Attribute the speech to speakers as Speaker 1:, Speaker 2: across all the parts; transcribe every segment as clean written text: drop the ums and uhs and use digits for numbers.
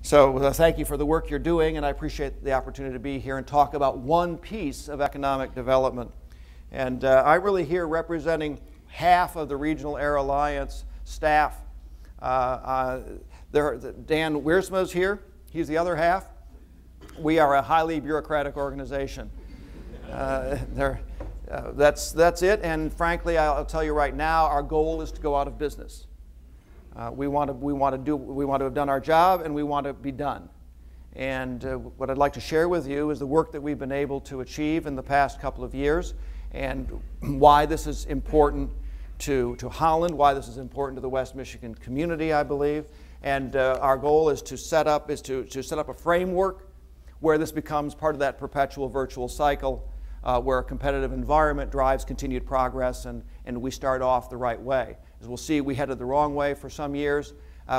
Speaker 1: So thank you for the work you're doing, and I appreciate the opportunity to be here and talk about one piece of economic development. And I'm really here representing half of the Regional Air Alliance staff. Dan Wiersma is here. He's the other half. We are a highly bureaucratic organization. That's it, and frankly, I'll tell you right now, our goal is to go out of business. We want to have done our job, and we want to be done. And what I'd like to share with you is the work that we've been able to achieve in the past couple of years, and why this is important to Holland, why this is important to the West Michigan community, I believe. And our goal is to set up a framework where this becomes part of that perpetual virtual cycle, where a competitive environment drives continued progress, and we start off the right way. As we'll see, we headed the wrong way for some years.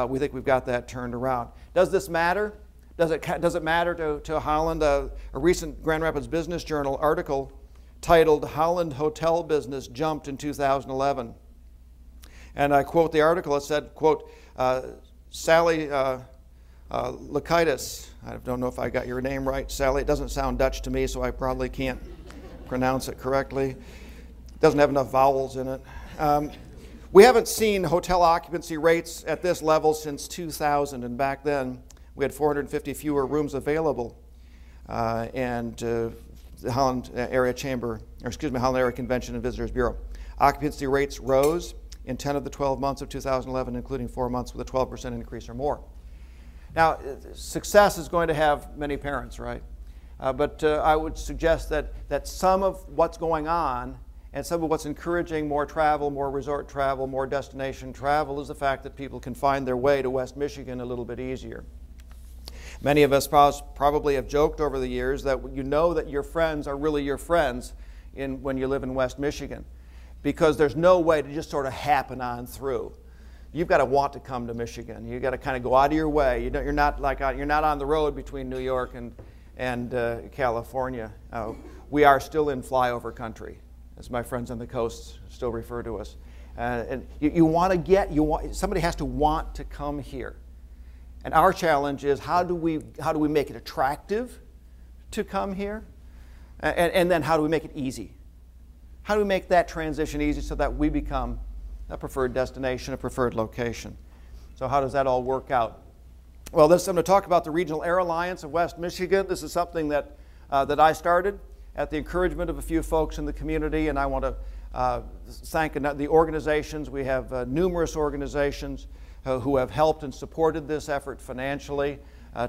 Speaker 1: We think we've got that turned around. Does this matter? Does it matter to Holland? A recent Grand Rapids Business Journal article titled "Holland Hotel Business Jumped in 2011." And I quote the article. It said, quote, Sally Lakaitis, I don't know if I got your name right, Sally. It doesn't sound Dutch to me, so I probably can't pronounce it correctly. It doesn't have enough vowels in it. We haven't seen hotel occupancy rates at this level since 2000, and back then we had 450 fewer rooms available. The Holland Area Holland Area Convention and Visitors Bureau. Occupancy rates rose in 10 of the 12 months of 2011, including 4 months with a 12% increase or more. Now, success is going to have many parents, right? But I would suggest that some of what's going on and some of what's encouraging more travel, more resort travel, more destination travel is the fact that people can find their way to West Michigan a little bit easier. Many of us probably have joked over the years that you know that your friends are really your friends when you live in West Michigan, because there's no way to just sort of happen on through. You've got to want to come to Michigan. You've got to kind of go out of your way. You're not on the road between New York and California. We are still in flyover country, as my friends on the coast still refer to us. And somebody has to want to come here. And our challenge is how do we make it attractive to come here? And then how do we make it easy? How do we make that transition easy so that we become a preferred destination, a preferred location? So how does that all work out? Well, I'm going to talk about the Regional Air Alliance of West Michigan. This is something that I started at the encouragement of a few folks in the community, and I want to thank the organizations. We have numerous organizations who have helped and supported this effort financially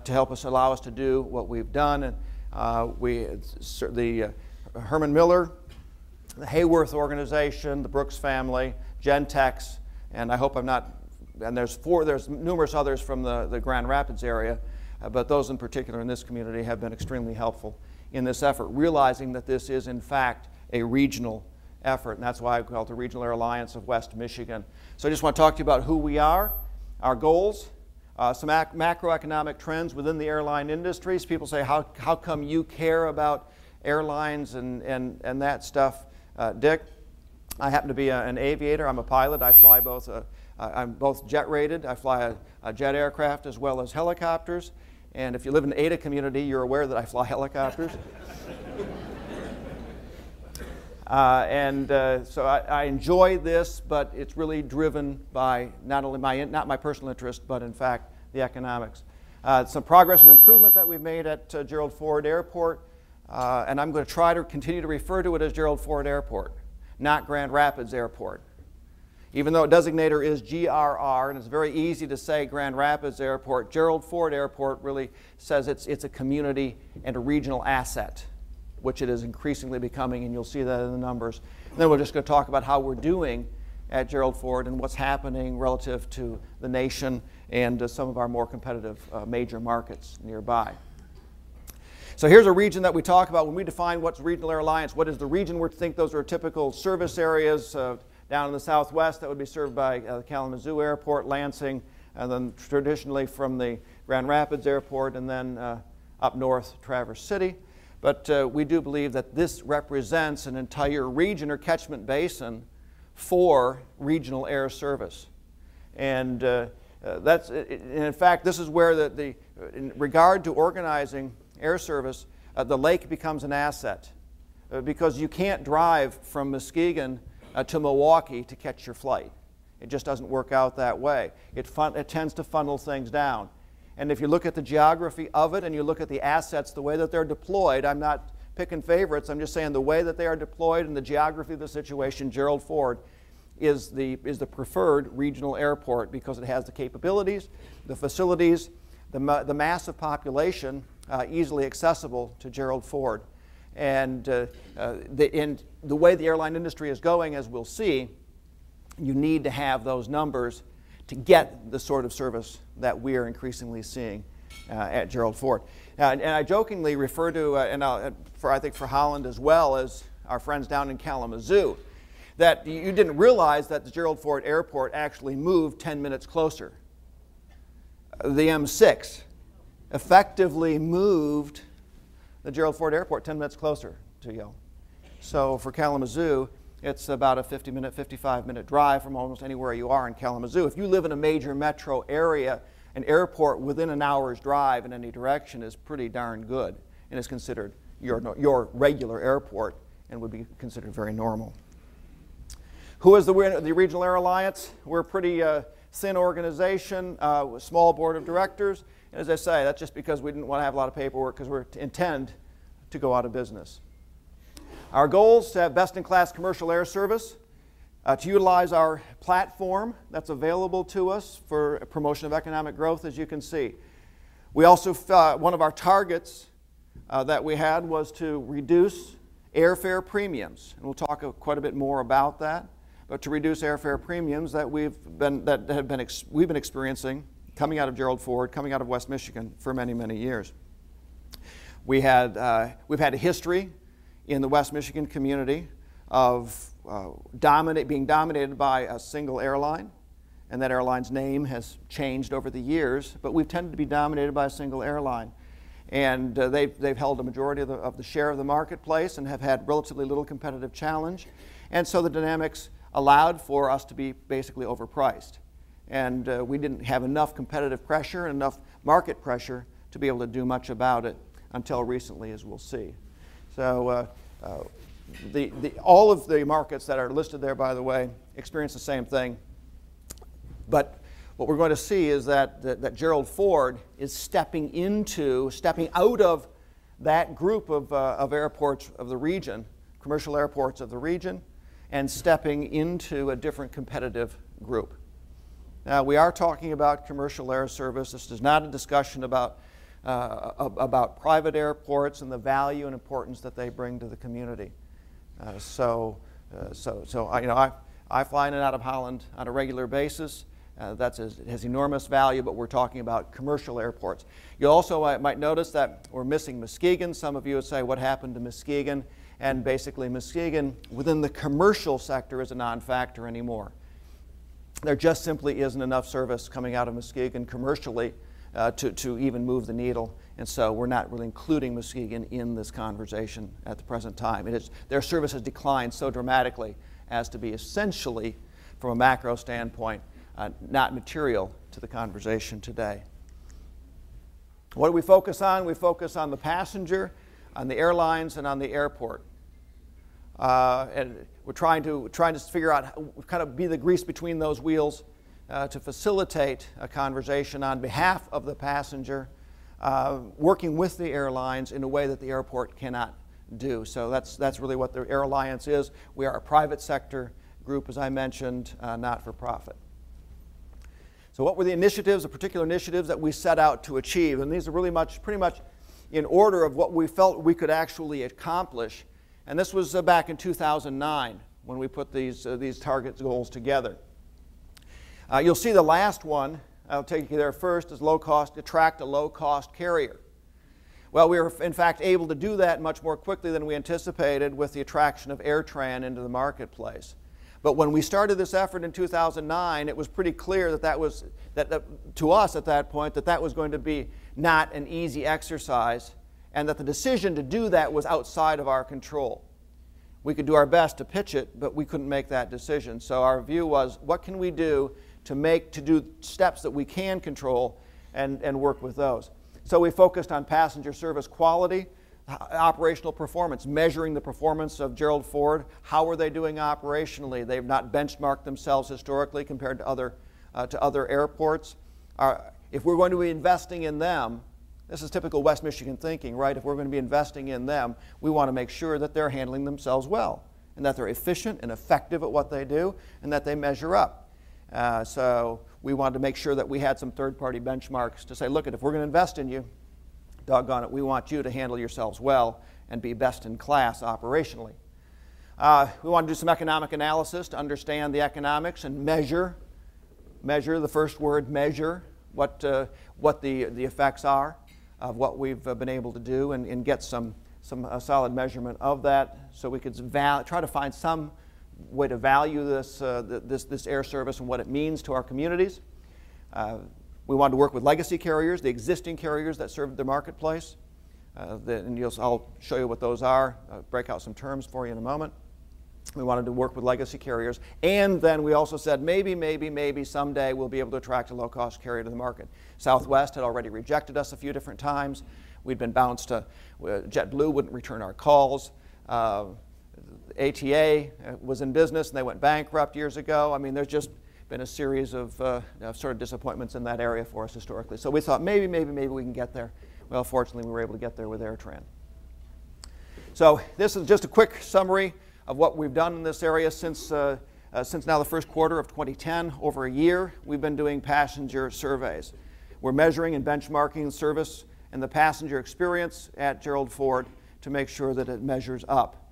Speaker 1: to allow us to do what we've done. And the Herman Miller, the Hayworth organization, the Brooks family, Gentex, and I hope I'm not, and there's numerous others from the Grand Rapids area, but those in particular in this community have been extremely helpful in this effort, realizing that this is in fact a regional effort, and that's why I call it the Regional Air Alliance of West Michigan. So I just want to talk to you about who we are, our goals, some macroeconomic trends within the airline industries. People say, how come you care about airlines and that stuff? Dick, I happen to be an aviator. I'm a pilot. I fly both, I'm both jet rated. I fly a jet aircraft as well as helicopters. And if you live in the Ada community, you're aware that I fly helicopters. So I enjoy this, but it's really driven by not my personal interest, but in fact the economics. Some progress and improvement that we've made at Gerald Ford Airport, and I'm going to try to continue to refer to it as Gerald Ford Airport, not Grand Rapids Airport. Even though designator is GRR, and it's very easy to say Grand Rapids Airport, Gerald Ford Airport really says it's a community and a regional asset, which it is increasingly becoming, and you'll see that in the numbers. And then we're just going to talk about how we're doing at Gerald Ford and what's happening relative to the nation and some of our more competitive major markets nearby. So here's a region that we talk about when we define what's Regional Air Alliance. What is the region? We think those are typical service areas down in the southwest that would be served by Kalamazoo Airport, Lansing, and then traditionally from the Grand Rapids Airport, and then up north, Traverse City. But we do believe that this represents an entire region or catchment basin for regional air service. And in fact, this is where in regard to organizing air service, the lake becomes an asset because you can't drive from Muskegon to Milwaukee to catch your flight. It just doesn't work out that way. It tends to funnel things down. And if you look at the geography of it and you look at the assets, the way that they're deployed, I'm not picking favorites, I'm just saying the way that they are deployed and the geography of the situation, Gerald Ford is the preferred regional airport because it has the capabilities, the facilities, the massive population easily accessible to Gerald Ford. And the way the airline industry is going, as we'll see, you need to have those numbers to get the sort of service that we are increasingly seeing at Gerald Ford. And I jokingly refer to, I think for Holland as well as our friends down in Kalamazoo, that you didn't realize that the Gerald Ford Airport actually moved 10 minutes closer. The M6 effectively moved the Gerald Ford Airport 10 minutes closer to you. So for Kalamazoo, it's about a 50-minute, 55-minute drive from almost anywhere you are in Kalamazoo. If you live in a major metro area, an airport within an hour's drive in any direction is pretty darn good and is considered your regular airport and would be considered very normal. Who is the Regional Air Alliance? We're a pretty thin organization, with a small board of directors. And as I say, that's just because we didn't want to have a lot of paperwork because we intend to go out of business. Our goals: to have best-in-class commercial air service, to utilize our platform that's available to us for promotion of economic growth, as you can see. We also, one of our targets that we had was to reduce airfare premiums, and we'll talk quite a bit more about that. But to reduce airfare premiums that we've been experiencing coming out of Gerald Ford, coming out of West Michigan for many, many years. We've had a history in the West Michigan community of being dominated by a single airline, and that airline's name has changed over the years, but we've tended to be dominated by a single airline. And they've held a majority of the share of the marketplace and have had relatively little competitive challenge. And so the dynamics allowed for us to be basically overpriced. And we didn't have enough competitive pressure and enough market pressure to be able to do much about it until recently, as we'll see. So all of the markets that are listed there, by the way, experience the same thing. But what we're going to see is that Gerald Ford is stepping out of that group of airports of the region, commercial airports of the region, and stepping into a different competitive group. Now, we are talking about commercial air service. This is not a discussion about private airports and the value and importance that they bring to the community. I fly in and out of Holland on a regular basis. It has enormous value, but we're talking about commercial airports. You also might notice that we're missing Muskegon. Some of you would say, what happened to Muskegon? And basically, Muskegon, within the commercial sector, is a non-factor anymore. There just simply isn't enough service coming out of Muskegon commercially to even move the needle. And so we're not really including Muskegon in this conversation at the present time. Their service has declined so dramatically as to be essentially, from a macro standpoint, not material to the conversation today. What do we focus on? We focus on the passenger, on the airlines, and on the airport. And we're trying to figure out, kind of be the grease between those wheels to facilitate a conversation on behalf of the passenger, working with the airlines in a way that the airport cannot do. So that's really what the Air Alliance is. We are a private sector group, as I mentioned, not for profit. So what were the initiatives, the particular initiatives that we set out to achieve? And these are really pretty much in order of what we felt we could actually accomplish. And this was back in 2009 when we put these target goals together. You'll see the last one, I'll take you there first, is attract a low-cost carrier. Well, we were in fact able to do that much more quickly than we anticipated with the attraction of AirTran into the marketplace. But when we started this effort in 2009, it was pretty clear that to us at that point that was going to be not an easy exercise, and that the decision to do that was outside of our control. We could do our best to pitch it, but we couldn't make that decision. So our view was, what can we do to do steps that we can control and work with those. So we focused on passenger service quality, operational performance, measuring the performance of Gerald Ford. How are they doing operationally? They've not benchmarked themselves historically compared to other airports. If we're going to be investing in them, this is typical West Michigan thinking, right? If we're going to be investing in them, we want to make sure that they're handling themselves well and that they're efficient and effective at what they do and that they measure up. So we wanted to make sure that we had some third-party benchmarks to say, look, if we're going to invest in you, doggone it, we want you to handle yourselves well and be best in class operationally. We want to do some economic analysis to understand the economics and measure, the first word, measure, what the effects are of what we've been able to do and get some solid measurement of that so we could try to find some way to value this air service and what it means to our communities. We wanted to work with legacy carriers, the existing carriers that serve the marketplace. And I'll show you what those are, break out some terms for you in a moment. We wanted to work with legacy carriers. And then we also said maybe someday we'll be able to attract a low-cost carrier to the market. Southwest had already rejected us a few different times. We'd been bounced to, JetBlue wouldn't return our calls. ATA was in business and they went bankrupt years ago. I mean, there's just been a series of sort of disappointments in that area for us historically. So we thought maybe we can get there. Well, fortunately, we were able to get there with AirTran. So this is just a quick summary of what we've done in this area since now the first quarter of 2010. Over a year, we've been doing passenger surveys. We're measuring and benchmarking the service and the passenger experience at Gerald Ford to make sure that it measures up.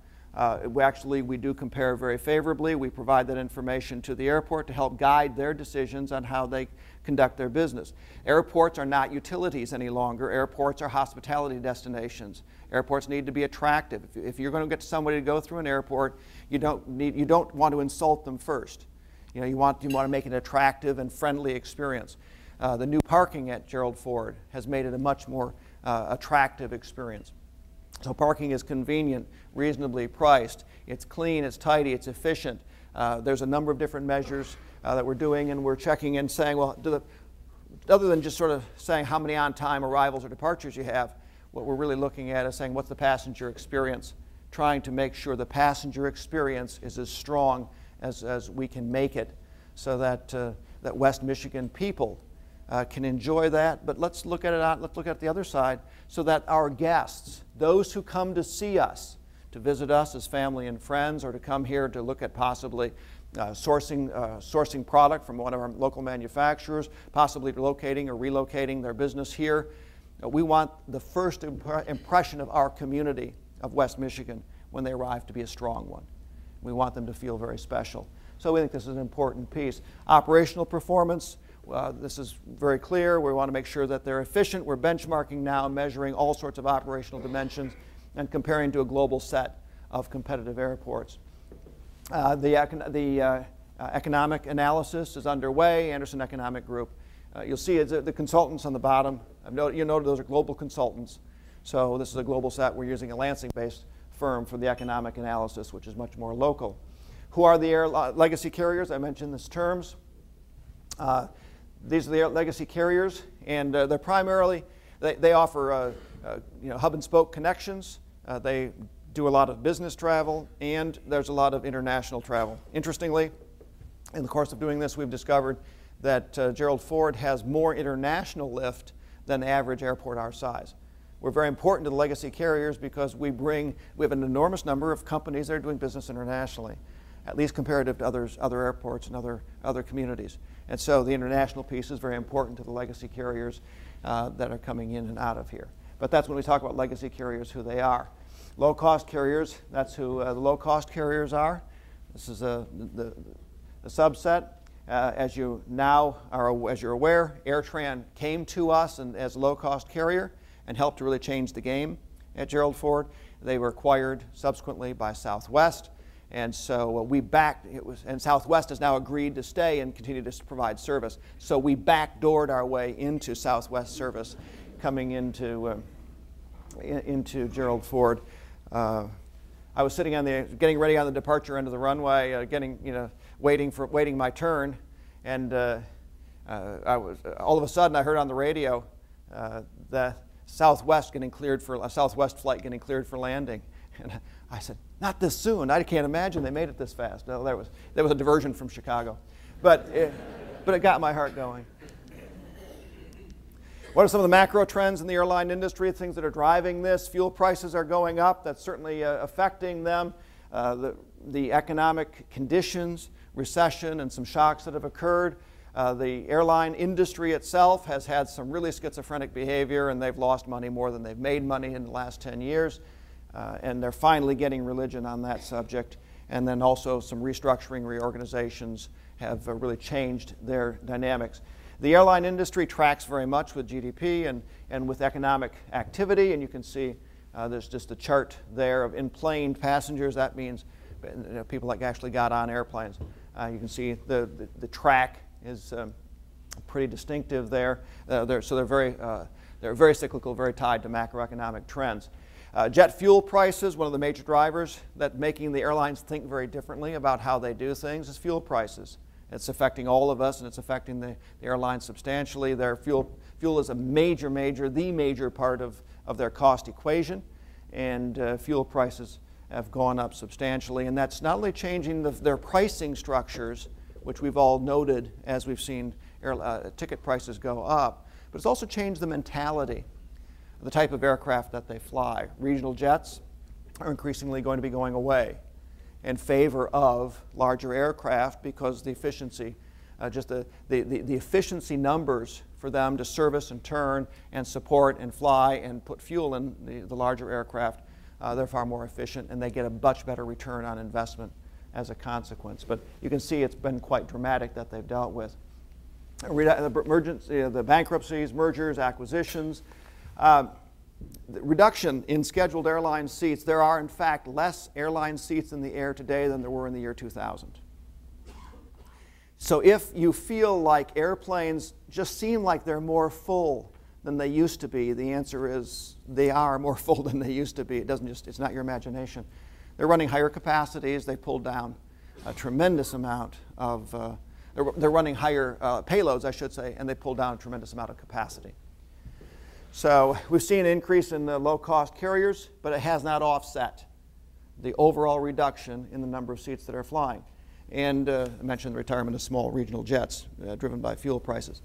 Speaker 1: We do compare very favorably. We provide that information to the airport to help guide their decisions on how they conduct their business. Airports are not utilities any longer. Airports are hospitality destinations. Airports need to be attractive. If you're going to get somebody to go through an airport, you don't want to insult them first. You want to make it an attractive and friendly experience. The new parking at Gerald Ford has made it a much more attractive experience. So parking is convenient, reasonably priced. It's clean, it's tidy, it's efficient. There's a number of different measures that we're doing, and we're checking and saying, well, other than just sort of saying how many on-time arrivals or departures you have, what we're really looking at is saying what's the passenger experience, trying to make sure the passenger experience is as strong as we can make it so that, that West Michigan people can enjoy that. But let's look at the other side so that our guests, those who come to see us, to visit us as family and friends, or to come here to look at possibly sourcing product from one of our local manufacturers, possibly locating or relocating their business here. We want the first impression of our community of West Michigan when they arrive to be a strong one. We want them to feel very special. So we think this is an important piece. Operational performance, this is very clear. We want to make sure that they're efficient. We're benchmarking now, measuring all sorts of operational dimensions and comparing to a global set of competitive airports. The economic analysis is underway, Anderson Economic Group. You'll see the consultants on the bottom. You note those are global consultants. So this is a global set. We're using a Lansing-based firm for the economic analysis, which is much more local. Who are the legacy carriers? I mentioned these terms. These are the legacy carriers, and they're primarily, they offer hub and spoke connections. They do a lot of business travel, and there's a lot of international travel. Interestingly, in the course of doing this, we've discovered that Gerald Ford has more international lift than the average airport our size. We're very important to the legacy carriers because we have an enormous number of companies that are doing business internationally, at least comparative to other airports and other communities. And so the international piece is very important to the legacy carriers that are coming in and out of here. But that's when we talk about legacy carriers, who they are. Low-cost carriers, that's who the low-cost carriers are. This is the subset. As you're aware, AirTran came to us as a low-cost carrier and helped to really change the game at Gerald Ford. They were acquired subsequently by Southwest, and so and Southwest has now agreed to stay and continue to provide service. So we backdoored our way into Southwest service, coming into Gerald Ford. I was sitting getting ready on the departure end of the runway, waiting my turn, And all of a sudden I heard on the radio the Southwest flight getting cleared for landing. And I said, not this soon. I can't imagine they made it this fast. No, there was a diversion from Chicago. But it got my heart going. What are some of the macro trends in the airline industry, things that are driving this? Fuel prices are going up. That's certainly affecting them. The economic conditions, recession, and some shocks that have occurred. The airline industry itself has had some really schizophrenic behavior, and they've lost money more than they've made money in the last 10 years. And they're finally getting religion on that subject. And then also some restructuring, reorganizations have really changed their dynamics. The airline industry tracks very much with GDP and with economic activity, and you can see there's just a chart there of in-plane passengers. That means people that actually got on airplanes. You can see the track is pretty distinctive there. So they're very cyclical, very tied to macroeconomic trends. Jet fuel prices, one of the major drivers that making the airlines think very differently about how they do things is fuel prices. It's affecting all of us, and it's affecting the airlines substantially. Their fuel is the major part of their cost equation, and fuel prices have gone up substantially. And that's not only changing their pricing structures, which we've all noted as we've seen ticket prices go up, but it's also changed the mentality, the type of aircraft that they fly. Regional jets are increasingly going to be going away in favor of larger aircraft because the efficiency, the efficiency numbers for them to service and turn and support and fly and put fuel in the larger aircraft, they're far more efficient, and they get a much better return on investment as a consequence. But you can see it's been quite dramatic that they've dealt with. The bankruptcies, mergers, acquisitions, the reduction in scheduled airline seats. There are, in fact, less airline seats in the air today than there were in the year 2000. So if you feel like airplanes just seem like they're more full than they used to be, the answer is they are more full than they used to be. It's not your imagination. They're running higher capacities. They pulled down a tremendous amount of, they're running higher payloads, I should say, and they pulled down a tremendous amount of capacity. So we've seen an increase in the low-cost carriers, but it has not offset the overall reduction in the number of seats that are flying. And I mentioned the retirement of small regional jets driven by fuel prices.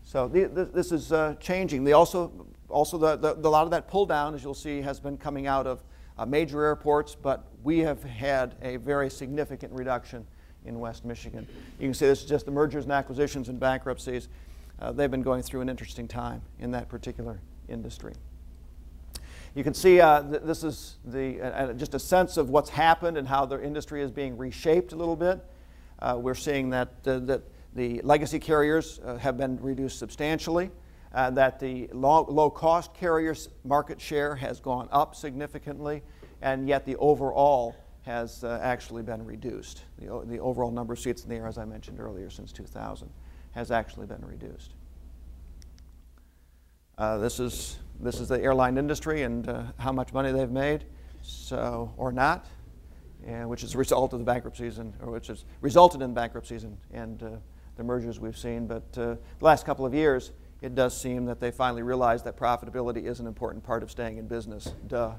Speaker 1: So this is changing. A lot of that pull down, as you'll see, has been coming out of major airports, but we have had a very significant reduction in West Michigan. You can see this is just the mergers and acquisitions and bankruptcies. They've been going through an interesting time in that particular industry. You can see this is just a sense of what's happened and how the industry is being reshaped a little bit. We're seeing that the legacy carriers have been reduced substantially, that the low-cost carriers' market share has gone up significantly, and yet the overall has actually been reduced. The overall number of seats in the air, as I mentioned earlier, since 2000, has actually been reduced. This is the airline industry and how much money they've made, or not, which is a result of the bankruptcies which has resulted in bankruptcies and the mergers we've seen. But the last couple of years, it does seem that they finally realized that profitability is an important part of staying in business. Duh.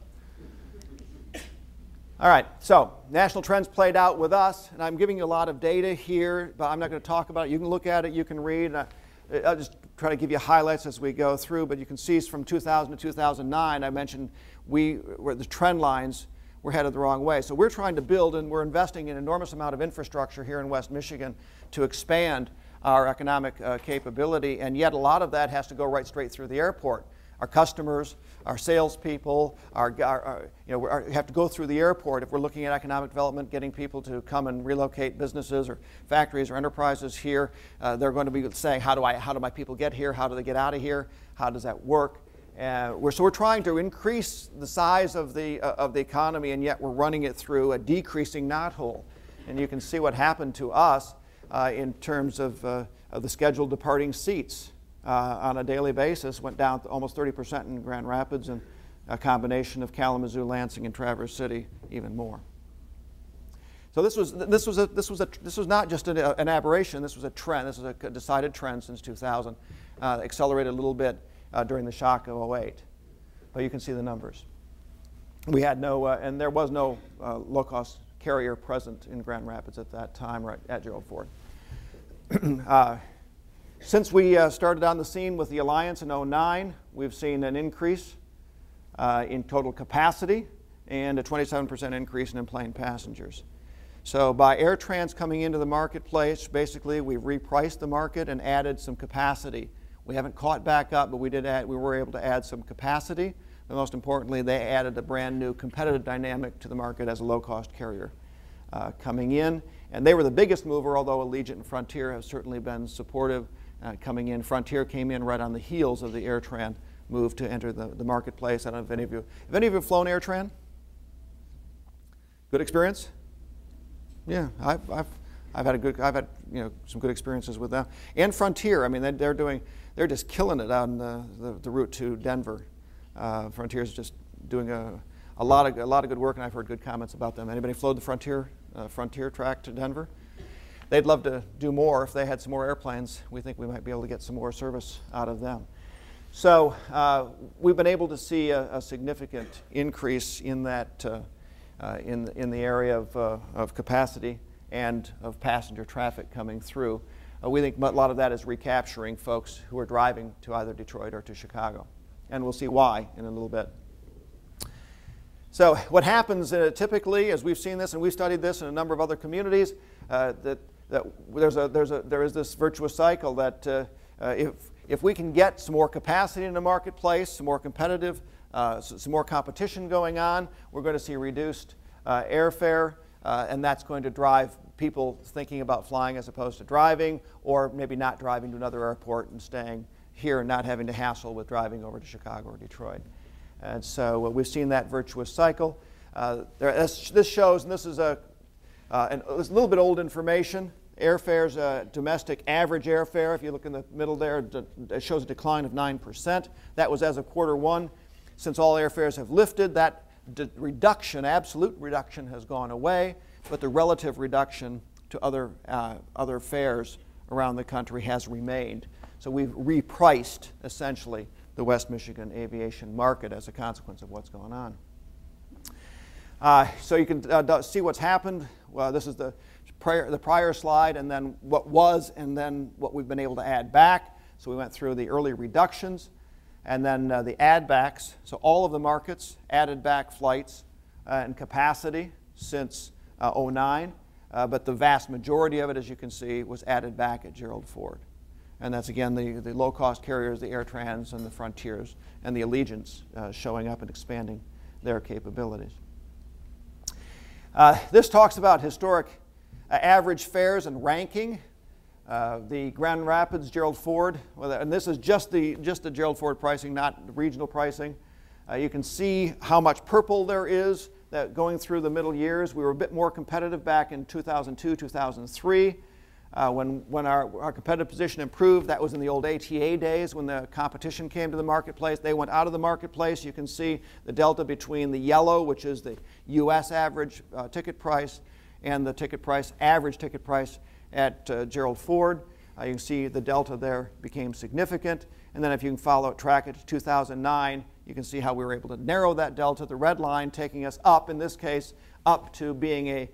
Speaker 1: All right, so national trends played out with us, and I'm giving you a lot of data here, but I'm not going to talk about it. You can look at it, you can read. I'll just try to give you highlights as we go through, but you can see from 2000 to 2009, I mentioned where the trend lines were headed the wrong way. So we're trying to build, and we're investing in an enormous amount of infrastructure here in West Michigan to expand our economic capability, and yet a lot of that has to go right straight through the airport. Our customers, our salespeople, have to go through the airport. If we're looking at economic development, getting people to come and relocate businesses or factories or enterprises here, they're going to be saying, how do my people get here? How do they get out of here? How does that work? So we're trying to increase the size of the economy, and yet we're running it through a decreasing knothole. And you can see what happened to us in terms of the scheduled departing seats. On a daily basis, went down almost 30% in Grand Rapids, and a combination of Kalamazoo, Lansing, and Traverse City even more. So this was not just an aberration. This was a trend. This was a decided trend since 2000. Accelerated a little bit during the shock of '08, but you can see the numbers. We had no, and there was no low-cost carrier present in Grand Rapids at that time, right at Gerald Ford. Since we started on the scene with the Alliance in '09, we've seen an increase in total capacity and a 27% increase in in-plane passengers. So by AirTrans coming into the marketplace, basically we've repriced the market and added some capacity. We haven't caught back up, but we were able to add some capacity. But most importantly, they added a brand new competitive dynamic to the market as a low-cost carrier coming in. And they were the biggest mover, although Allegiant and Frontier have certainly been supportive coming in. Frontier came in right on the heels of the AirTran move to enter the marketplace. I don't know if any of you have flown AirTran? Good experience? Yeah, I've had some good experiences with them. And Frontier, I mean they're just killing it on the route to Denver. Frontier's just doing a lot of good work, and I've heard good comments about them. Anybody flown the Frontier track to Denver? They'd love to do more. If they had some more airplanes, we think we might be able to get some more service out of them. So we've been able to see a significant increase in that in the area of capacity and of passenger traffic coming through. We think a lot of that is recapturing folks who are driving to either Detroit or to Chicago. And we'll see why in a little bit. So what happens typically, as we've seen this, and we've studied this in a number of other communities, that there is this virtuous cycle that if we can get some more capacity in the marketplace, some more competitive, some more competition going on, we're going to see reduced airfare, and that's going to drive people thinking about flying as opposed to driving, or maybe not driving to another airport and staying here and not having to hassle with driving over to Chicago or Detroit. And so we've seen that virtuous cycle. This shows, and this is a little bit old information, airfares, domestic average airfare, if you look in the middle there, it shows a decline of 9%. That was as of quarter 1. Since all airfares have lifted, that reduction, absolute reduction, has gone away, but the relative reduction to other fares around the country has remained. So we've repriced, essentially, the West Michigan aviation market as a consequence of what's going on. So you can see what's happened. Well, this is the prior slide, and then what was, and then what we've been able to add back. So we went through the early reductions, and then the add backs. So all of the markets added back flights and capacity since '09, but the vast majority of it, as you can see, was added back at Gerald Ford. And that's, again, the low-cost carriers, the AirTrans and the Frontiers, and the Allegiants showing up and expanding their capabilities. This talks about historic average fares and ranking. The Grand Rapids, Gerald Ford, and this is just the Gerald Ford pricing, not the regional pricing. You can see how much purple there is that going through the middle years. We were a bit more competitive back in 2002, 2003. When our competitive position improved, that was in the old ATA days when the competition came to the marketplace. They went out of the marketplace. You can see the delta between the yellow, which is the U.S. average ticket price, and the average ticket price at Gerald Ford. You can see the delta there became significant. And then if you can track it to 2009, you can see how we were able to narrow that delta, the red line taking us up, in this case, up to being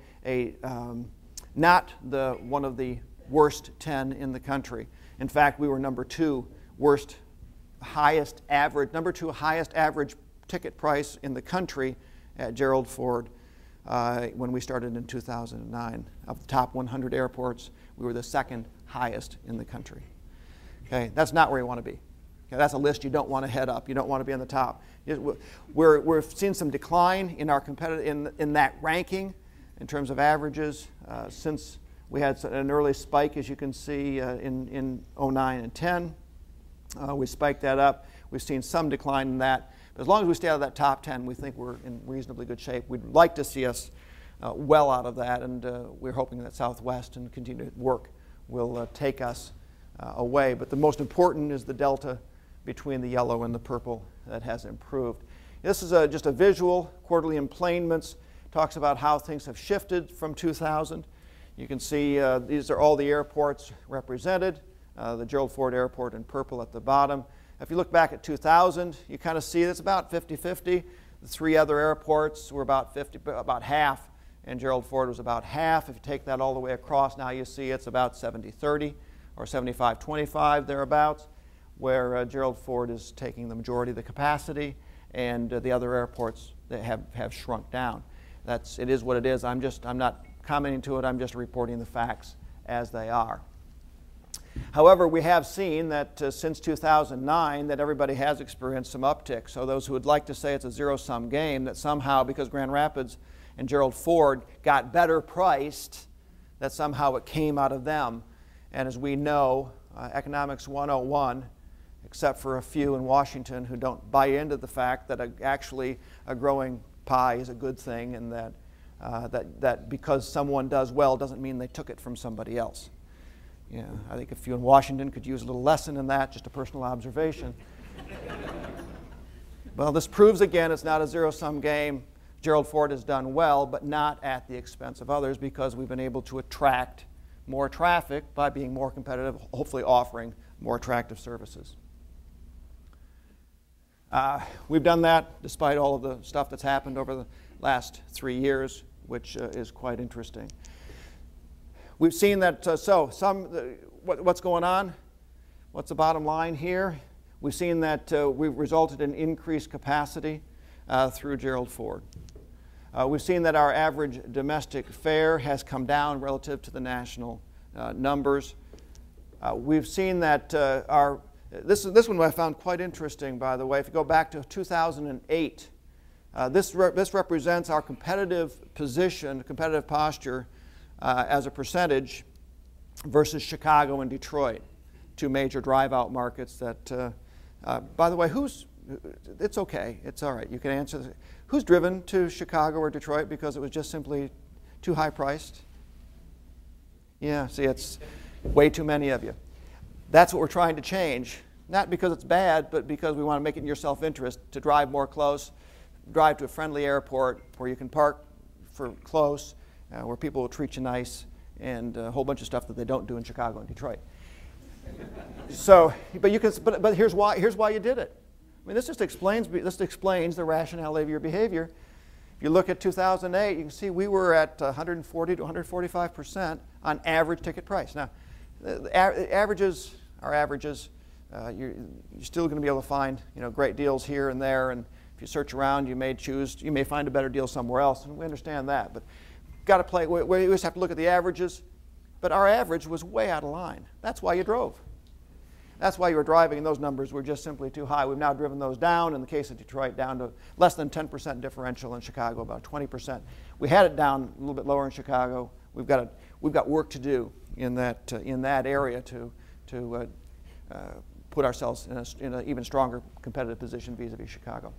Speaker 1: not one of the worst 10 in the country. In fact, we were number 2 highest average ticket price in the country at Gerald Ford when we started in 2009. Of the top 100 airports, we were the 2nd highest in the country. Okay, that's not where you want to be. Okay, that's a list you don't want to head up. You don't want to be on the top. We're seeing some decline in our in that ranking in terms of averages since we had an early spike, as you can see, in '09 and 10. We spiked that up. We've seen some decline in that. But as long as we stay out of that top 10, we think we're in reasonably good shape. We'd like to see us well out of that, and we're hoping that Southwest and continued work will take us away. But the most important is the delta between the yellow and the purple that has improved. This is just a visual, quarterly emplanements, talks about how things have shifted from 2000. You can see these are all the airports represented. The Gerald Ford Airport in purple at the bottom. If you look back at 2000, you kind of see it's about 50-50. The three other airports were about half, and Gerald Ford was about half. If you take that all the way across, now you see it's about 70-30 or 75-25 thereabouts, where Gerald Ford is taking the majority of the capacity, and the other airports that have shrunk down. It is what it is. I'm not commenting to it. I'm just reporting the facts as they are. However, we have seen that since 2009 that everybody has experienced some uptick. So those who would like to say it's a zero-sum game, that somehow because Grand Rapids and Gerald Ford got better priced, that somehow it came out of them. And as we know, Economics 101, except for a few in Washington who don't buy into the fact that actually a growing pie is a good thing, and that because someone does well doesn't mean they took it from somebody else. Yeah, I think a few in Washington could use a little lesson in that, just a personal observation. Well, this proves again it's not a zero-sum game. Gerald Ford has done well, but not at the expense of others, because we've been able to attract more traffic by being more competitive, hopefully offering more attractive services. We've done that despite all of the stuff that's happened over the last 3 years, which is quite interesting. We've seen that, what's going on? What's the bottom line here? We've seen that we've resulted in increased capacity through Gerald Ford. We've seen that our average domestic fare has come down relative to the national numbers. We've seen that this one I found quite interesting, by the way. If you go back to 2008, this represents our competitive position, competitive posture as a percentage versus Chicago and Detroit, two major drive-out markets that, by the way, it's okay, it's all right, you can answer this. Who's driven to Chicago or Detroit because it was just simply too high priced? Yeah, see, it's way too many of you. That's what we're trying to change, not because it's bad, but because we want to make it in your self-interest to drive more close, drive to a friendly airport where you can park for close, where people will treat you nice, and a whole bunch of stuff that they don't do in Chicago and Detroit. So, but here's why you did it. I mean, this explains the rationality of your behavior. If you look at 2008, you can see we were at 140 to 145% on average ticket price. Now, the averages are averages. You're still going to be able to find great deals here and there, and if you search around, you may find a better deal somewhere else, and we understand that. But got to play. We just have to look at the averages. But our average was way out of line. That's why you drove. That's why you were driving, and those numbers were just simply too high. We've now driven those down, in the case of Detroit, down to less than 10% differential, in Chicago about 20%. We had it down a little bit lower in Chicago. We've got work to do in that area to put ourselves in an even stronger competitive position vis-a-vis Chicago.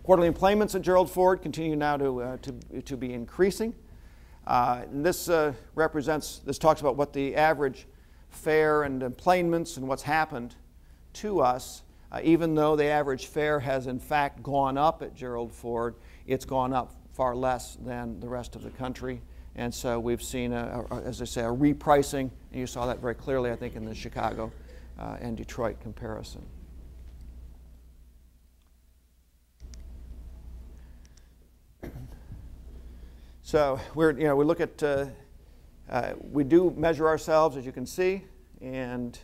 Speaker 1: Quarterly employments at Gerald Ford continue now to be increasing. This talks about what the average fare and employments and what's happened to us. Even though the average fare has in fact gone up at Gerald Ford, it's gone up far less than the rest of the country. And so we've seen, as I say, a repricing, and you saw that very clearly, I think, in the Chicago and Detroit comparison. So we look at, we do measure ourselves, as you can see, and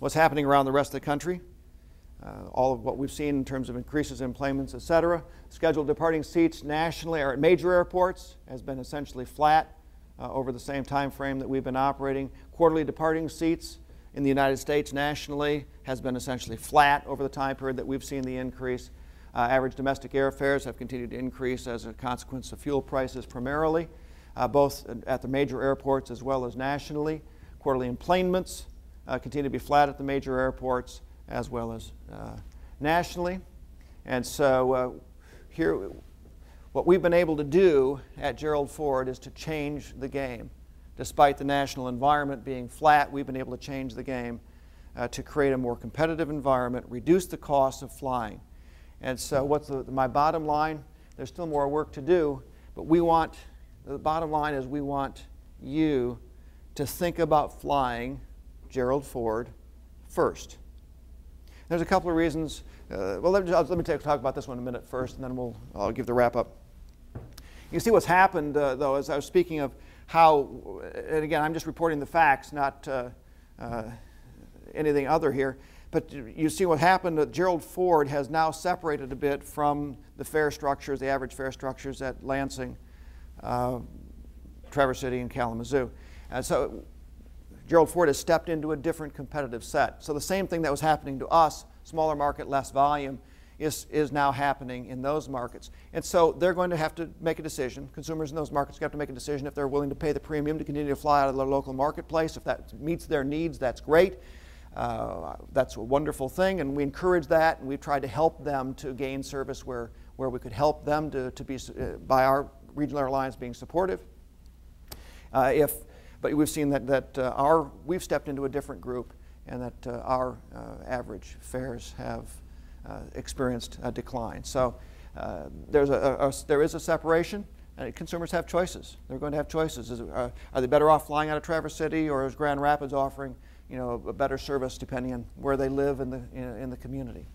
Speaker 1: what's happening around the rest of the country. All of what we've seen in terms of increases in employments, et cetera. Scheduled departing seats nationally or at major airports has been essentially flat over the same time frame that we've been operating. Quarterly departing seats in the United States nationally has been essentially flat over the time period that we've seen the increase. Average domestic airfares have continued to increase as a consequence of fuel prices primarily, both at the major airports as well as nationally. Quarterly employments continue to be flat at the major airports as well as nationally. And so here, what we've been able to do at Gerald Ford is to change the game. Despite the national environment being flat, we've been able to change the game to create a more competitive environment, reduce the cost of flying. And so what's my bottom line? There's still more work to do, but we want, the bottom line is we want you to think about flying Gerald Ford first. There's a couple of reasons. Well, let me talk about this one in a minute first, and then I'll give the wrap up. You see what's happened, though, as I was speaking of how, and again, I'm just reporting the facts, not anything other here, but you see what happened. Gerald Ford has now separated a bit from the fare structures, the average fare structures at Lansing, Traverse City, and Kalamazoo. And so Gerald Ford has stepped into a different competitive set. So the same thing that was happening to us, smaller market, less volume, is now happening in those markets. And so they're going to have to make a decision. Consumers in those markets have to make a decision if they're willing to pay the premium to continue to fly out of their local marketplace. If that meets their needs, that's great. That's a wonderful thing, and we encourage that, and we've tried to help them to gain service where we could help them to be, by our regional airlines being supportive. But we've seen that we've stepped into a different group, and that our average fares have experienced a decline. So there is a separation, and consumers have choices. They're going to have choices. Are they better off flying out of Traverse City, or is Grand Rapids offering a better service depending on where they live in the community?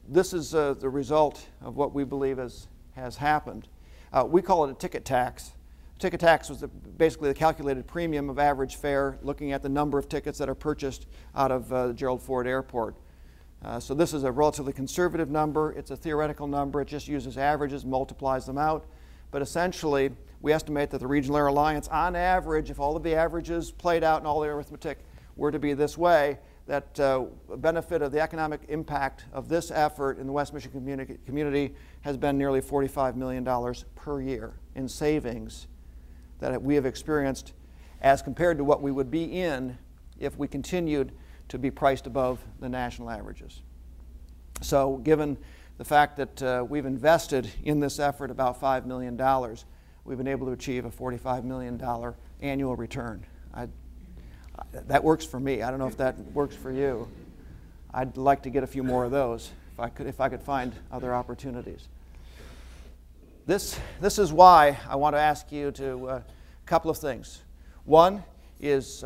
Speaker 1: This is the result of what we believe has happened. We call it a ticket tax. Ticket tax was basically the calculated premium of average fare, looking at the number of tickets that are purchased out of Gerald Ford Airport. So this is a relatively conservative number. It's a theoretical number. It just uses averages, multiplies them out. But essentially, we estimate that the Regional Air Alliance, on average, if all of the averages played out and all the arithmetic were to be this way, that benefit of the economic impact of this effort in the West Michigan community has been nearly $45 million per year in savings that we have experienced as compared to what we would be in if we continued to be priced above the national averages. So given the fact that we've invested in this effort about $5 million, we've been able to achieve a $45 million annual return. That works for me. I don't know if that works for you. I'd like to get a few more of those if I could find other opportunities. This is why I want to ask you to a couple of things. One is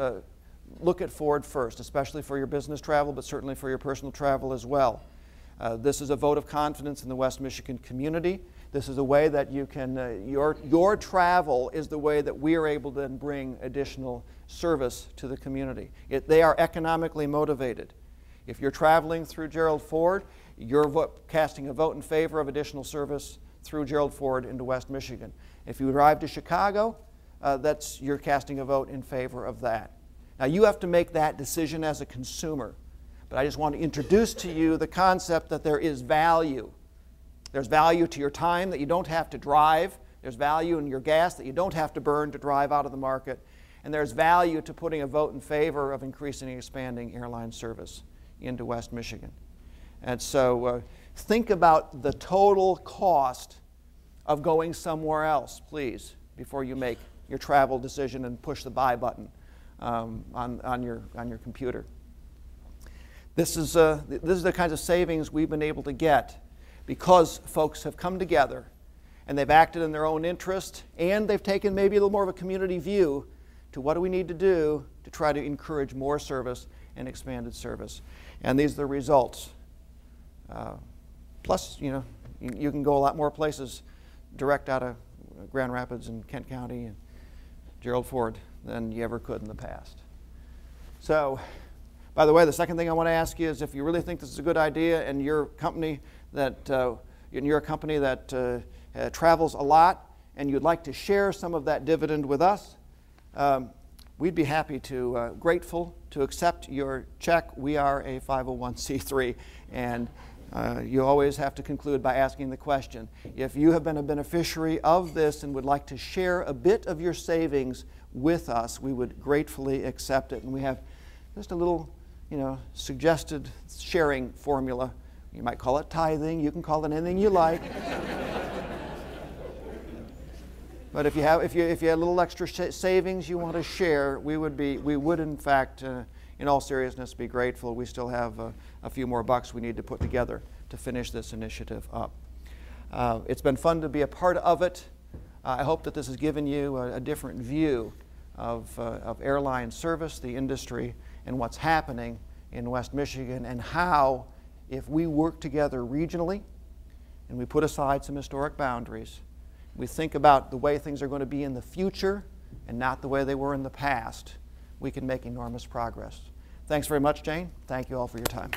Speaker 1: look at Ford first, especially for your business travel, but certainly for your personal travel as well. This is a vote of confidence in the West Michigan community. This is a way that you can, your travel is the way that we are able to then bring additional service to the community. They are economically motivated. If you're traveling through Gerald Ford, you're casting a vote in favor of additional service through Gerald Ford into West Michigan. If you drive to Chicago, you're casting a vote in favor of that. Now you have to make that decision as a consumer, but I just want to introduce to you the concept that there is value. There's value to your time that you don't have to drive. There's value in your gas that you don't have to burn to drive out of the market. And there's value to putting a vote in favor of increasing and expanding airline service into West Michigan. And so think about the total cost of going somewhere else, please, before you make your travel decision and push the buy button on your computer. This is the kinds of savings we've been able to get because folks have come together and they've acted in their own interest, and they've taken maybe a little more of a community view to what do we need to do to try to encourage more service and expanded service. And these are the results. Plus, you can go a lot more places direct out of Grand Rapids and Kent County and Gerald Ford than you ever could in the past. So, by the way, the second thing I want to ask you is if you really think this is a good idea and you're a company that travels a lot and you'd like to share some of that dividend with us, we'd be happy to, grateful to accept your check. We are a 501c3, and you always have to conclude by asking the question, if you have been a beneficiary of this and would like to share a bit of your savings with us, we would gratefully accept it. And we have just a little, suggested sharing formula. You might call it tithing. You can call it anything you like. But if you had a little extra savings you want to share, we would in fact, in all seriousness, be grateful. We still have a few more bucks we need to put together to finish this initiative up. It's been fun to be a part of it. I hope that this has given you a different view of airline service, the industry, and what's happening in West Michigan, and how, if we work together regionally and we put aside some historic boundaries, we think about the way things are going to be in the future and not the way they were in the past, we can make enormous progress. Thanks very much, Jane. Thank you all for your time.